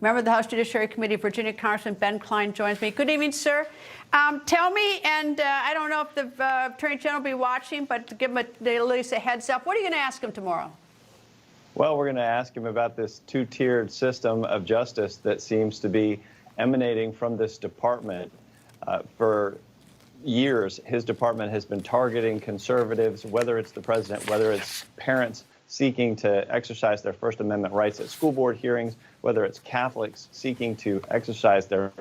Member of the House Judiciary Committee, Virginia Congressman Ben Cline joins me. Good evening, sir. Tell me, and I don't know if the Attorney General will be watching, but to give him at least a heads up, what are you going to ask him tomorrow? Well, we're going to ask him about this two-tiered system of justice that seems to be emanating from this department. For years, his department has been targeting conservatives, whether it's the president, whether it's parents seeking to exercise their First Amendment rights at school board hearings, whether it's Catholics seeking to exercise their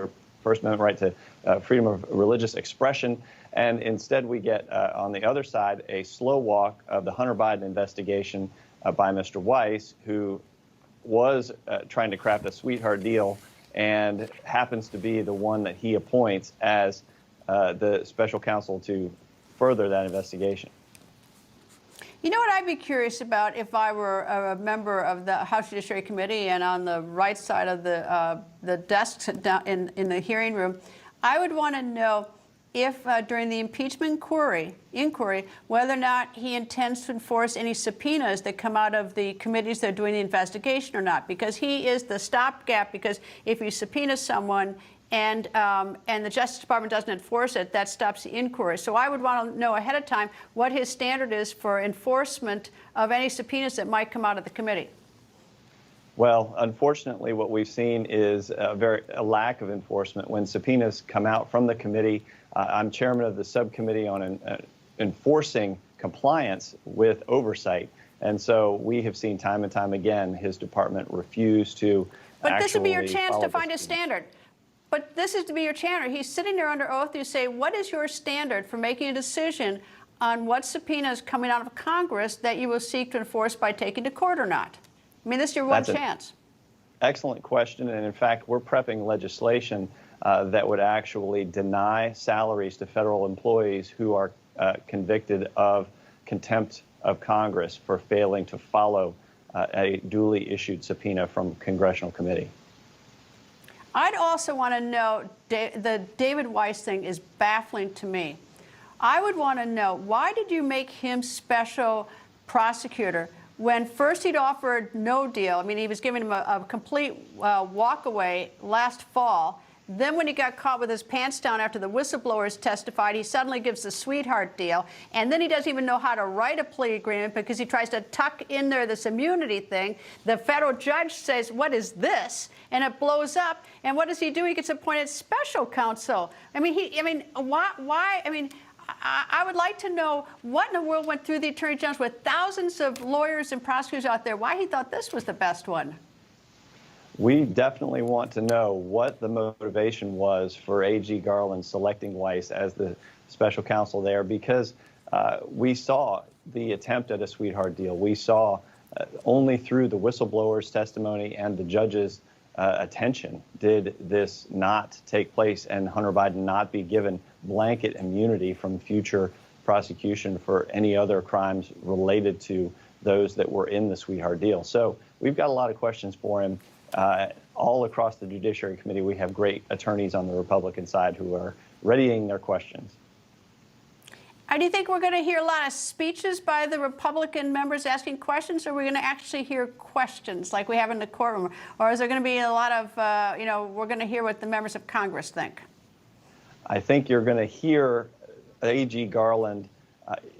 First Amendment right to freedom of religious expression. And instead, we get, on the other side, a slow walk of the Hunter Biden investigation by Mr. Weiss, who was trying to craft a sweetheart deal and happens to be the one that he appoints as the special counsel to further that investigation. You know what I'd be curious about if I were a member of the House Judiciary Committee and on the right side of the desks in the hearing room, I would want to know if during the impeachment inquiry, whether or not he intends to enforce any subpoenas that come out of the committees that are doing the investigation or not, because he is the stopgap. Because if you subpoena someone and the Justice Department doesn't enforce it, that stops the inquiry. So I would want to know ahead of time what his standard is for enforcement of any subpoenas that might come out of the committee. Well, unfortunately, what we've seen is a lack of enforcement when subpoenas come out from the committee. I'm chairman of the subcommittee on enforcing compliance with oversight. And so we have seen time and time again his department refuse to But this would be your chance to find a standard. But this is to be your channel. He's sitting there under oath. You say, what is your standard for making a decision on what subpoena is coming out of Congress that you will seek to enforce by taking to court or not? I mean, this is your one chance. Excellent question. And in fact, we're prepping legislation that would actually deny salaries to federal employees who are convicted of contempt of Congress for failing to follow a duly issued subpoena from a congressional committee. I'd also want to know, the David Weiss thing is baffling to me. I would want to know, why did you make him special prosecutor when first he'd offered no deal? I mean, he was giving him a complete walk away last fall. Then when he got caught with his pants down after the whistleblowers testified, he suddenly gives the sweetheart deal. And then he doesn't even know how to write a plea agreement because he tries to tuck in there this immunity thing. The federal judge says, what is this? And it blows up. And what does he do? He gets appointed special counsel. I mean, why? I mean, I would like to know what in the world went through the Attorney General with thousands of lawyers and prosecutors out there, why he thought this was the best one. We definitely want to know what the motivation was for A.G. Garland selecting Weiss as the special counsel there, because we saw the attempt at a sweetheart deal. We saw only through the whistleblower's testimony and the judge's attention did this not take place and Hunter Biden not be given blanket immunity from future prosecution for any other crimes related to those that were in the sweetheart deal. So we've got a lot of questions for him. All across the Judiciary Committee, we have great attorneys on the Republican side who are readying their questions. Do you think we're going to hear a lot of speeches by the Republican members asking questions, or are we going to actually hear questions like we have in the courtroom? Or is there going to be a lot of, we're going to hear what the members of Congress think? I think you're going to hear A.G. Garland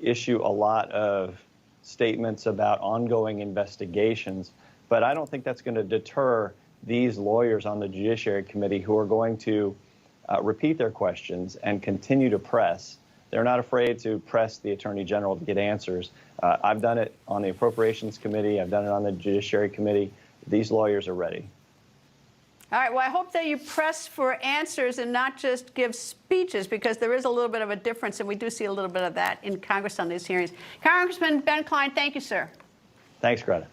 issue a lot of statements about ongoing investigations, but I don't think that's going to deter these lawyers on the Judiciary Committee who are going to repeat their questions and continue to press. They're not afraid to press the Attorney General to get answers. I've done it on the Appropriations Committee. I've done it on the Judiciary Committee. These lawyers are ready. All right. Well, I hope that you press for answers and not just give speeches, because there is a little bit of a difference, and we do see a little bit of that in Congress on these hearings. Congressman Ben Cline, thank you, sir. Thanks, Greta.